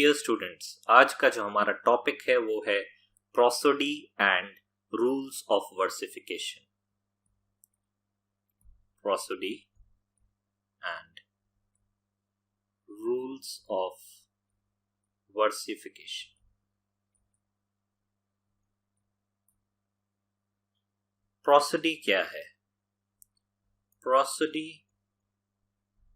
Dear students, आज का जो हमारा टॉपिक है वो है prosody and rules of versification. Prosody and rules of versification. Prosody क्या है? Prosody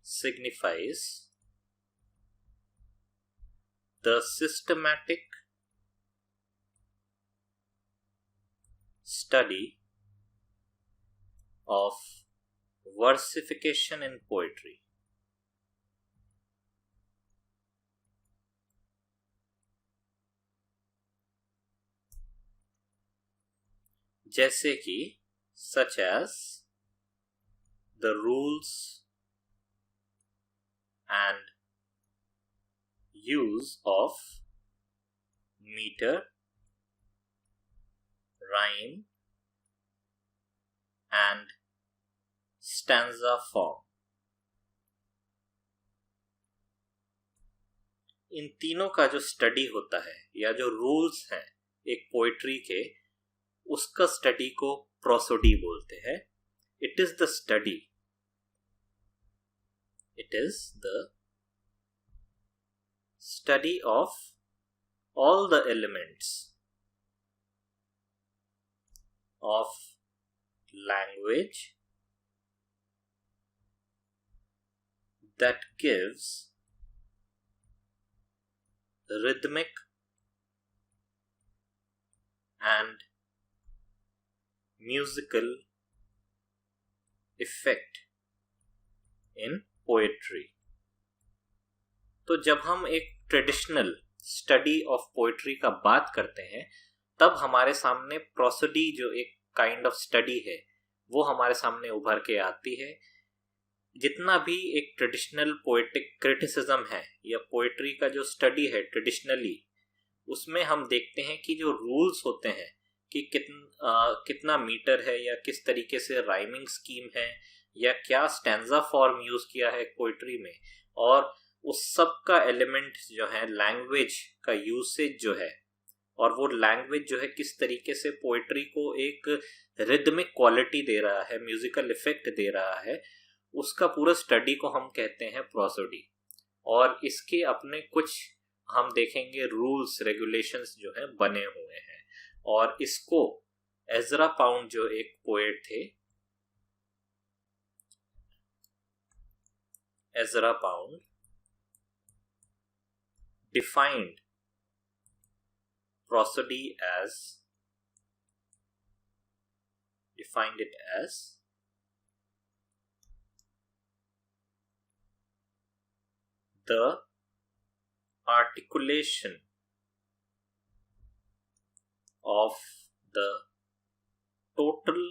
signifies the systematic study of versification in poetry. जैसे कि such as the rules and use of meter, rhyme and stanza form। इन तीनों का जो study होता है या जो रूल्स हैं एक पोएट्री के, उसका स्टडी को प्रोसोडी बोलते हैं। It is the study, it is the study of all the elements of language that gives rhythmic and musical effect in poetry. तो जब हम एक ट्रेडिशनल स्टडी ऑफ पोएट्री का बात करते हैं तब हमारे सामने प्रोसोडी जो एक काइंड ऑफ स्टडी है वो हमारे सामने उभर के आती है। जितना भी एक ट्रेडिशनल पोएटिक क्रिटिसिज्म है या पोएट्री का जो स्टडी है ट्रेडिशनली, उसमें हम देखते हैं कि जो रूल्स होते हैं कि कितना मीटर है या किस तरीके से राइमिंग स्कीम है या क्या स्टैंजा फॉर्म यूज किया है पोएट्री में, और उस सब का एलिमेंट जो है लैंग्वेज का यूसेज जो है, और वो लैंग्वेज जो है किस तरीके से पोएट्री को एक रिदमिक क्वालिटी दे रहा है, म्यूजिकल इफेक्ट दे रहा है, उसका पूरा स्टडी को हम कहते हैं प्रोसोडी। और इसके अपने कुछ हम देखेंगे रूल्स रेगुलेशंस जो है बने हुए हैं। और इसको एजरा पाउंड जो एक पोएट थे, Ezra Pound defined prosody defined it as the articulation of the total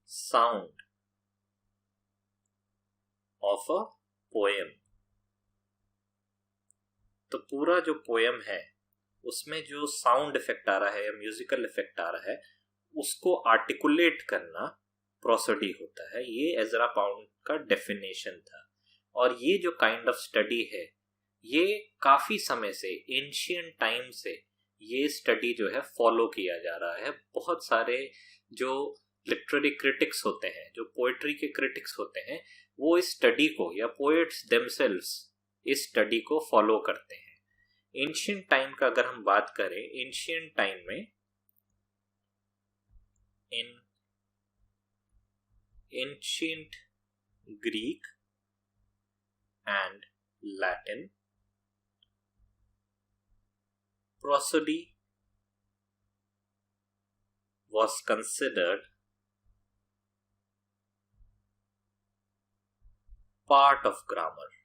sound of a poem. तो पूरा जो पोएम है उसमें जो साउंड इफेक्ट आ रहा है या म्यूजिकल इफेक्ट आ रहा है उसको आर्टिकुलेट करना प्रोसोडी होता है। ये एजरा पाउंड का डेफिनेशन था। और ये जो काइंड ऑफ स्टडी है ये काफी समय से, एंशिएंट टाइम से ये स्टडी जो है फॉलो किया जा रहा है। बहुत सारे जो लिटरेरी क्रिटिक्स होते हैं, जो पोएट्री के क्रिटिक्स होते हैं, वो इस स्टडी को या पोएट्स देमसेल्व्स इस स्टडी को फॉलो करते हैं। एंशिएंट टाइम का अगर हम बात करें, एंशिएंट टाइम में इन ancient Greek and Latin, prosody was considered part of grammar.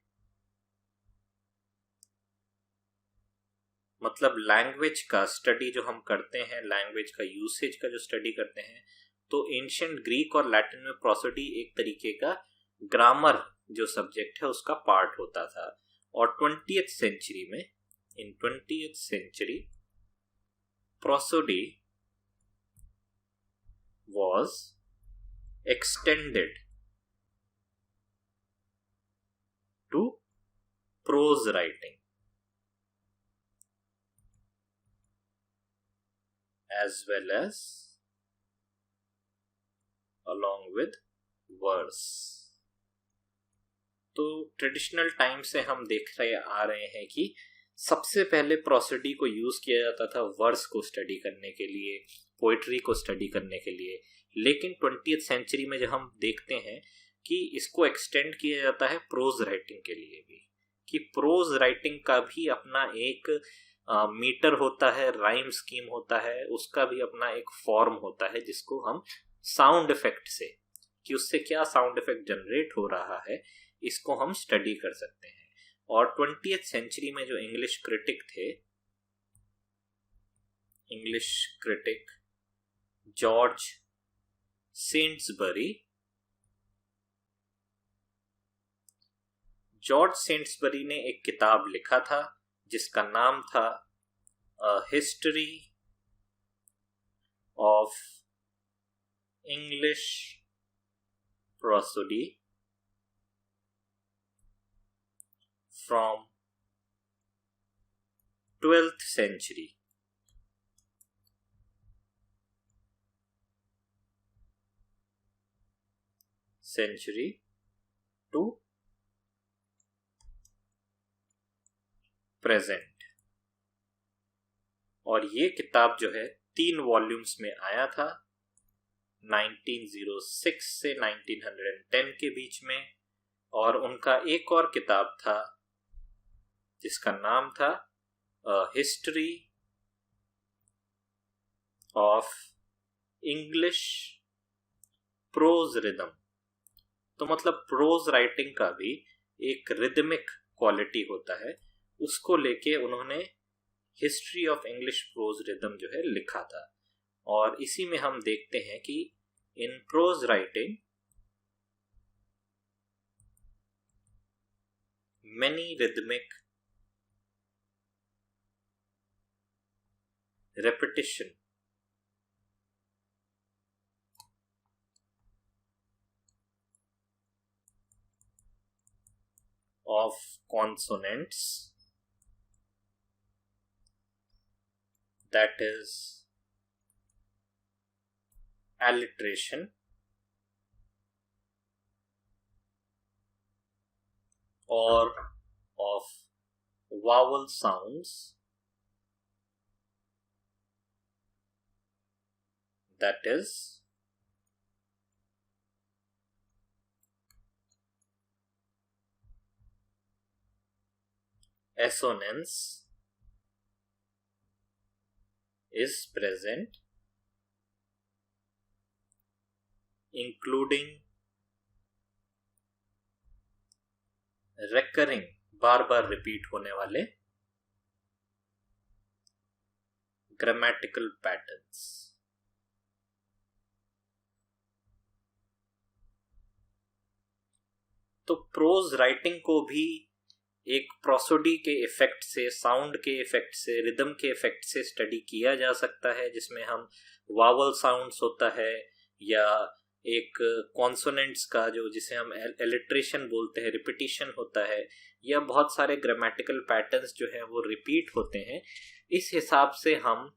मतलब लैंग्वेज का स्टडी जो हम करते हैं, लैंग्वेज का यूसेज का जो स्टडी करते हैं, तो एंशिएंट ग्रीक और लैटिन में प्रोसोडी एक तरीके का ग्रामर जो सब्जेक्ट है उसका पार्ट होता था। और 20th सेंचुरी में, in 20th century, prosody was extended to prose writing। as well as along with verse। तो ट्रेडिशनल टाइम से हम देख रहे आ रहे हैं कि सबसे पहले प्रोसोडी को यूज किया जाता था वर्स को स्टडी करने के लिए, पोइट्री को स्टडी करने के लिए। लेकिन 20th सेंचुरी में जब हम देखते हैं कि इसको एक्सटेंड किया जाता है प्रोज राइटिंग के लिए भी, कि प्रोज राइटिंग का भी अपना एक मीटर होता है, राइम स्कीम होता है, उसका भी अपना एक फॉर्म होता है जिसको हम साउंड इफेक्ट से, कि उससे क्या साउंड इफेक्ट जनरेट हो रहा है, इसको हम स्टडी कर सकते हैं। और 20th सेंचुरी में जो इंग्लिश क्रिटिक थे, इंग्लिश क्रिटिक जॉर्ज सेंट्सबरी ने एक किताब लिखा था जिसका नाम था history of English prosody from 12th century to present. और ये किताब जो है 3 वॉल्यूम्स में आया था 1906 से 1910 के बीच में। और उनका एक और किताब था जिसका नाम था history of English pros rhythm. तो मतलब प्रोज राइटिंग का भी एक रिदमिक क्वालिटी होता है, उसको लेके उन्होंने history of English pros rhythm जो है लिखा था। और इसी में हम देखते हैं कि in prose writing many rhythmic repetition of consonants, that is alliteration, or of vowel sounds, that is assonance is present, including recurring, bar bar repeat होने वाले ग्रामेटिकल पैटर्न्स। तो प्रोज राइटिंग को भी एक प्रोसोडी के इफेक्ट से, sound के effect से, रिदम के इफेक्ट से स्टडी किया जा सकता है, जिसमें हम वावल साउंड्स होता है या एक कॉन्सोनेंट्स का जो जिसे हम एलिट्रेशन बोलते हैं, रिपीटिशन होता है, या बहुत सारे ग्रामेटिकल पैटर्न्स जो हैं वो रिपीट होते हैं। इस हिसाब से हम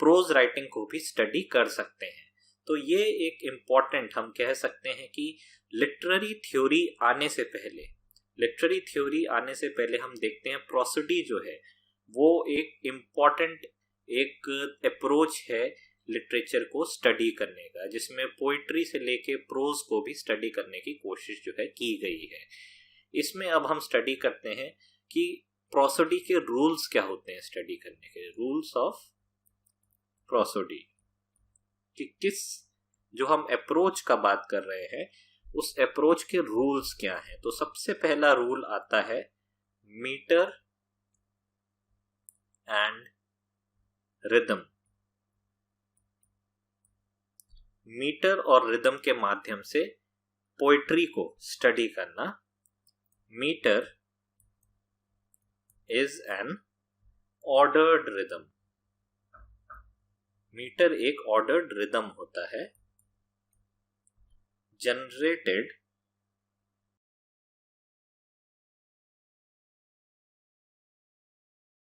प्रोज राइटिंग को भी स्टडी कर सकते हैं। तो ये एक इम्पॉर्टेंट, हम कह सकते हैं कि लिटरेरी थ्योरी आने से पहले हम देखते हैं प्रोसोडी जो है वो एक इम्पॉर्टेंट एक अप्रोच है लिटरेचर को स्टडी करने का, जिसमें पोइट्री से लेके प्रोज को भी स्टडी करने की कोशिश जो है की गई है। इसमें अब हम स्टडी करते हैं कि प्रोसोडी के रूल्स क्या होते हैं, स्टडी करने के रूल्स ऑफ प्रोसोडी, कि किस जो हम अप्रोच का बात कर रहे हैं उस अप्रोच के रूल्स क्या हैं। तो सबसे पहला रूल आता है मीटर एंड रिदम। मीटर और रिदम के माध्यम से पोइट्री को स्टडी करना। Metre is an ordered rhythm. Metre एक ऑर्डर्ड रिदम होता है, जनरेटेड